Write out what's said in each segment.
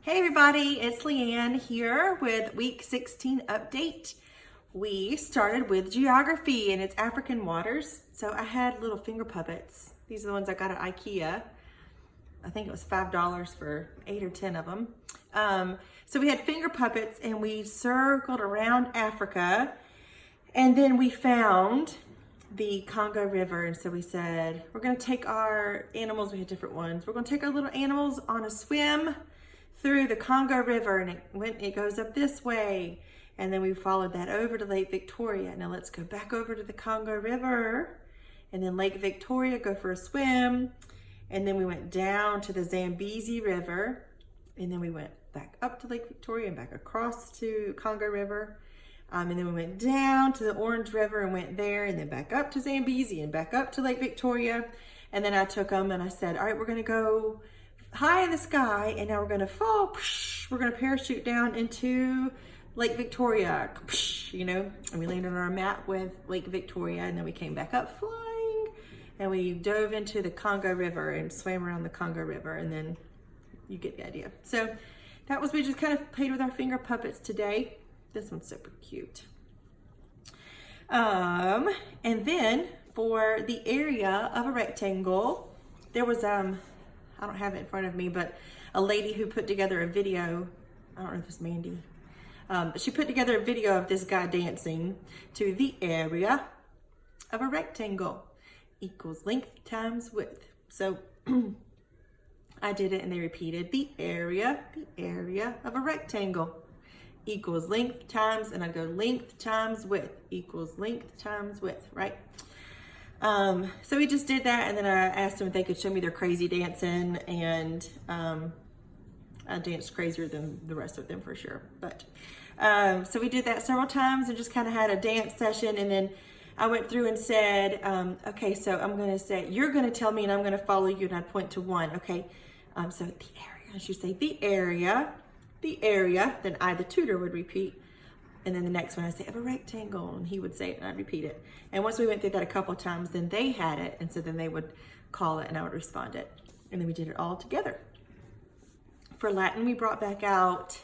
Hey everybody, it's Leanne here with week 16 update. We started with geography and its African waters. So I had little finger puppets. These are the ones I got at IKEA. I think it was $5 for 8 or 10 of them. So we had finger puppets and we circled around Africa, and then we found the Congo River. And so we said, we're gonna take our animals, we had different ones. We're gonna take our little animals on a swim through the Congo River, and it goes up this way. And then we followed that over to Lake Victoria. Now let's go back over to the Congo River, and then Lake Victoria, go for a swim. And then we went down to the Zambezi River, and then we went back up to Lake Victoria and back across to Congo River. And then we went down to the Orange River and went there, and then back up to Zambezi and back up to Lake Victoria. And then I took them and I said, all right, we're gonna go high in the sky, and now we're gonna fall. We're gonna parachute down into Lake Victoria, you know, and we landed on our map with Lake Victoria, and then we came back up flying, and we dove into the Congo River and swam around the Congo River, and then you get the idea. So that was, we just kind of played with our finger puppets today. This one's super cute. And then for the area of a rectangle, there was, I don't have it in front of me, but a lady who put together a video. I don't know if it's Mandy. But she put together a video of this guy dancing to the area of a rectangle equals length times width. So I did it and they repeated the area of a rectangle equals length times, and I go length times width equals length times width, right? So we just did that, and then I asked them if they could show me their crazy dancing, and I danced crazier than the rest of them for sure. But so we did that several times and just kind of had a dance session, and then I went through and said, okay, so I'm gonna say, you're gonna tell me and I'm gonna follow you, and I'd point to one, okay? So the area, as you say, the area, then I, the tutor, would repeat. And then the next one I say, of a rectangle, and he would say it and I'd repeat it. And once we went through that a couple of times, then they had it, and so then they would call it and I would respond it. And then we did it all together. For Latin, we brought back out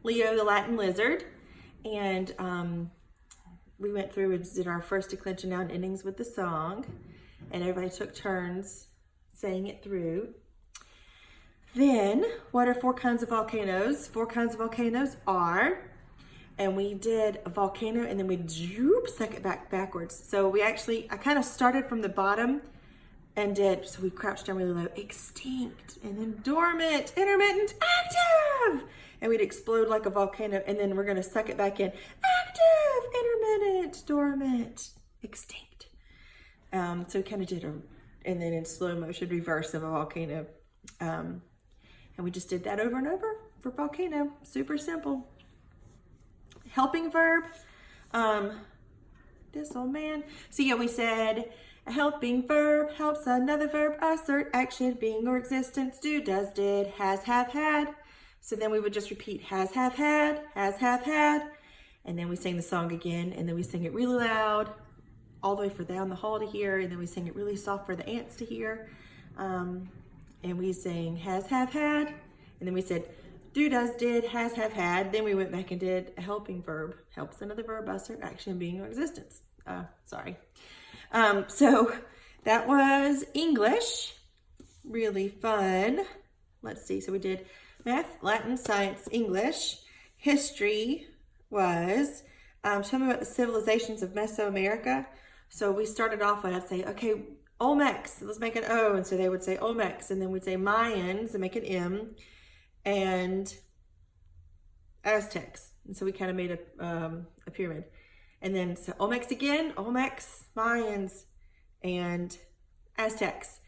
Leo the Latin lizard, and we went through and did our first declension noun endings with the song, and everybody took turns saying it through. Then, what are 4 kinds of volcanoes? 4 kinds of volcanoes are, and we did a volcano, and then we suck it backwards. So we actually, I kind of started from the bottom and did, so we crouched down really low, extinct, and then dormant, intermittent, active. And we'd explode like a volcano, and then we're gonna suck it back in. Active, intermittent, dormant, extinct. So we kind of did and then in slow motion, reverse of a volcano. And we just did that over and over for volcano, super simple. Helping verb, this old man. So yeah, we said a helping verb helps another verb assert action, being or existence, do, does, did, has, have, had. So then we would just repeat has, have, had, and then we sing the song again, and then we sing it really loud, all the way for down the hall to hear, and then we sing it really soft for the ants to hear. And we sang has, have, had, and then we said do, does, did, has, have, had. Then we went back and did a helping verb, helps another verb assert action, being or existence. So that was English, really fun. Let's see, so we did math, Latin, science, English. History was, tell me about the civilizations of Mesoamerica. So we started off when I'd say, okay, Olmecs, let's make an O. And so they would say Olmecs, and then we'd say Mayans and make an M, and Aztecs. And so we kind of made a pyramid. And then so Olmecs again, Olmecs, Mayans, and Aztecs.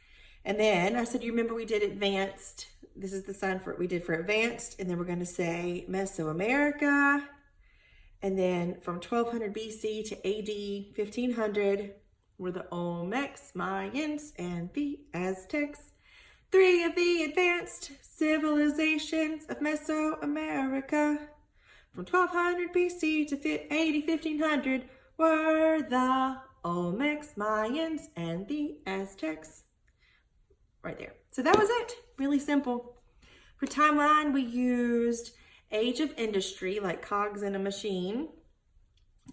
And then I said, you remember we did advanced. This is the sign for we did for advanced. And then we're going to say Mesoamerica. And then from 1200 BC to AD 1500 were the Olmecs, Mayans, and the Aztecs. 3 of the advanced civilizations of Mesoamerica from 1200 BC to AD 1500 were the Olmecs, Mayans, and the Aztecs. Right there. So that was it. Really simple. For timeline, we used age of industry, like cogs in a machine.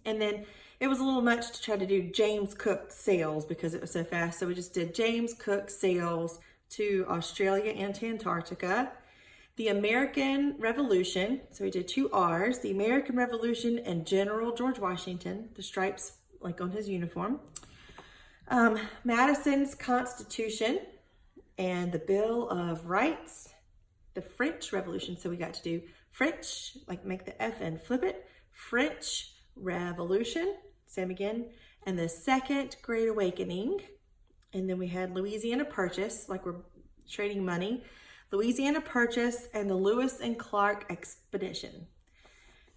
And then it was a little much to try to do James Cook sails because it was so fast. So we just did James Cook sails to Australia and to Antarctica. The American Revolution, so we did 2 R's, the American Revolution and General George Washington, the stripes like on his uniform. Madison's Constitution and the Bill of Rights, the French Revolution, so we got to do French, like make the F and flip it, French Revolution, same again, and the Second Great Awakening. And then we had Louisiana Purchase, like we're trading money, Louisiana Purchase, and the Lewis and Clark Expedition.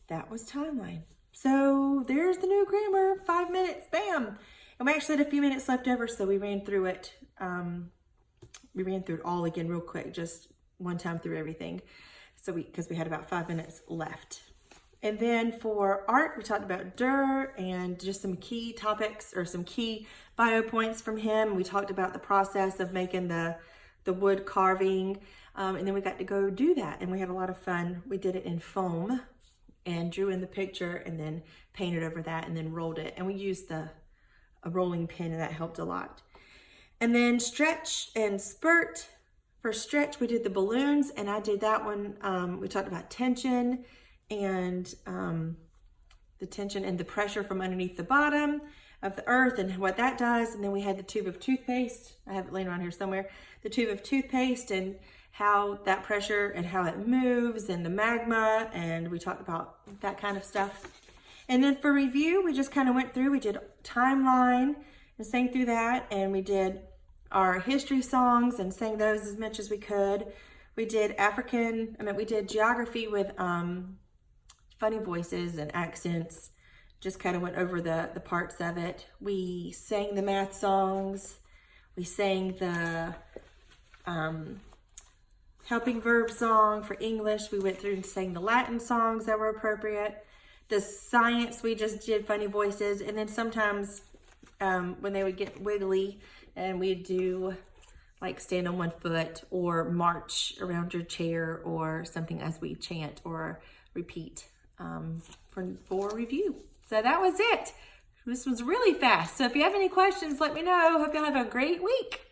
That was timeline. So there's the new grammar, 5 minutes, bam. And we actually had a few minutes left over, so we ran through it. We ran through it all again real quick, just one time through everything. So because we had about 5 minutes left. And then for art, we talked about Tutor and just some key topics or some key bio points from him. We talked about the process of making the wood carving. And then we got to go do that. And we had a lot of fun. We did it in foam and drew in the picture and then painted over that and then rolled it. And we used a rolling pin and that helped a lot. And then stretch and spurt. For stretch, we did the balloons and I did that one. We talked about tension and the tension and the pressure from underneath the bottom of the earth and what that does. And then we had the tube of toothpaste. I have it laying around here somewhere. The tube of toothpaste and how that pressure and how it moves and the magma. And we talked about that kind of stuff. And then for review, we just kind of went through, we did timeline and sang through that. And we did our history songs and sang those as much as we could. We did we did geography with funny voices and accents. Just kind of went over the parts of it. We sang the math songs. We sang the helping verb song for English. We went through and sang the Latin songs that were appropriate. The science, we just did funny voices. And then sometimes when they would get wiggly and we'd do like stand on one foot or march around your chair or something as we chant or repeat for review. So that was it. This was really fast. So if you have any questions, let me know. Hope y'all have a great week.